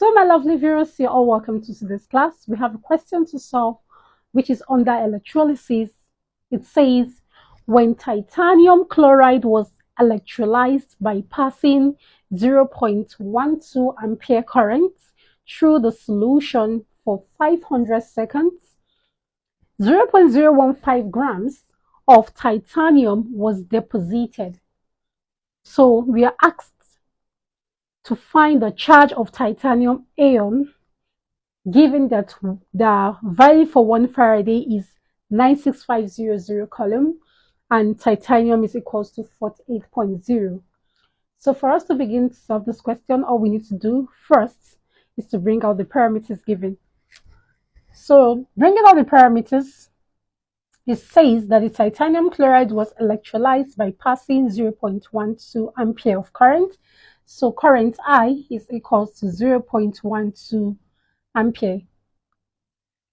So my lovely viewers, you're all welcome to this class. We have a question to solve, which is under electrolysis. It says, when titanium chloride was electrolyzed by passing 0.12 ampere current through the solution for 500 seconds, 0.015 grams of titanium was deposited. So we are asked to find the charge of titanium ion, given that the value for 1 Faraday is 96500 coulomb and titanium is equals to 48.0. So for us to begin to solve this question, all we need to do first is to bring out the parameters given. So bringing out the parameters, it says that the titanium chloride was electrolyzed by passing 0.12 ampere of current. So current I is equals to 0.12 ampere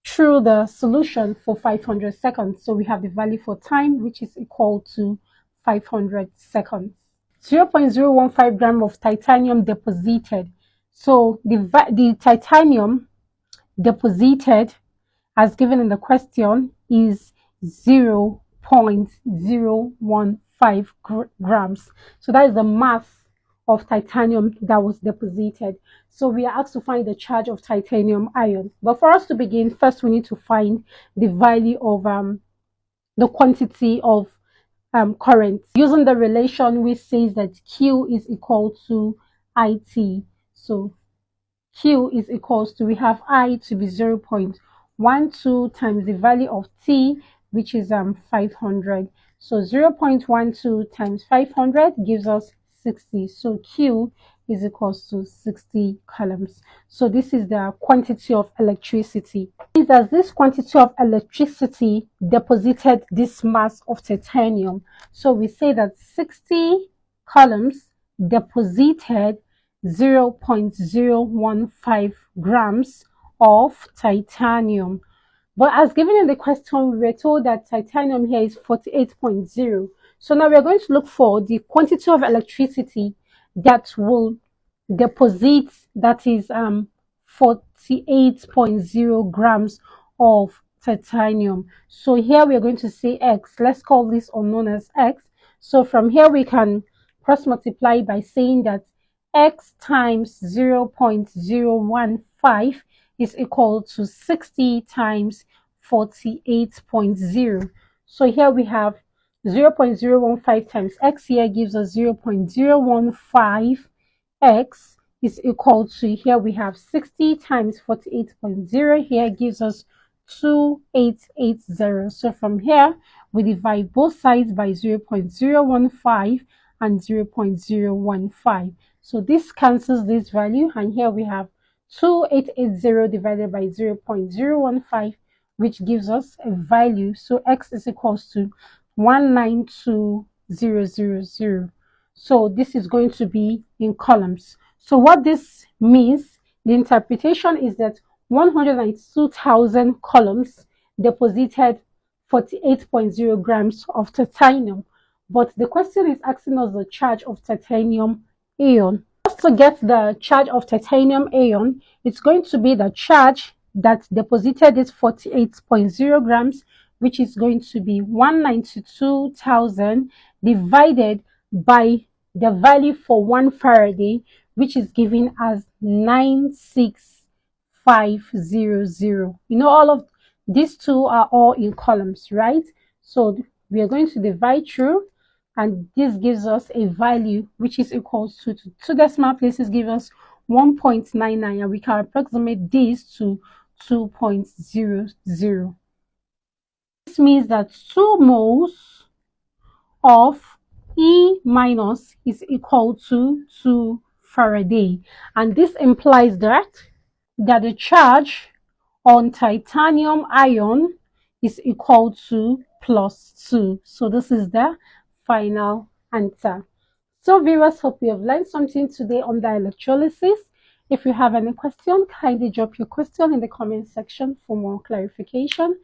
through the solution for 500 seconds. So we have the value for time, which is equal to 500 seconds. 0.015 gram of titanium deposited. So the titanium deposited, as given in the question, is 0.015 grams. So that is the mass of titanium that was deposited. So we are asked to find the charge of titanium ion. But for us to begin, first we need to find the value of the quantity of current. Using the relation which says that Q is equal to IT. So Q is equals to, we have I to be 0.12 times the value of T, which is 500. So 0.12 times 500 gives us 60. So Q is equals to 60 coulombs. So this is the quantity of electricity. As this quantity of electricity deposited this mass of titanium. So we say that 60 coulombs deposited 0.015 grams of titanium. But as given in the question, we were told that titanium here is 48.0. So now we are going to look for the quantity of electricity that will deposit, that is 48.0 grams of titanium. So here we are going to say X. Let's call this unknown as X. So from here we can cross multiply by saying that X times 0.015 is equal to 60 times 48.0. So here we have 0.015 times X here gives us 0.015. X is equal to, here we have 60 times 48.0, here gives us 2880. So from here we divide both sides by 0.015 and 0.015. So this cancels this value, and here we have 2880 divided by 0.015, which gives us a value. So X is equals to 192000. So this is going to be in coulombs. So what this means, the interpretation is that 192,000 coulombs deposited 48.0 grams of titanium. But the question is asking us the charge of titanium ion. Just to get the charge of titanium ion, it's going to be the charge that deposited is 48.0 grams, which is going to be 192,000 divided by the value for 1 Faraday, which is given as 96500. You know, all of these two are all in coulombs, right? So we are going to divide through, and this gives us a value which is equal to 2 decimal places give us 1.99, and we can approximate this to 2.00. This means that 2 moles of E minus is equal to 2 Faraday, and this implies that the charge on titanium ion is equal to +2. So this is the final answer. So viewers, hope you have learned something today on the electrolysis. If you have any question, kindly drop your question in the comment section for more clarification.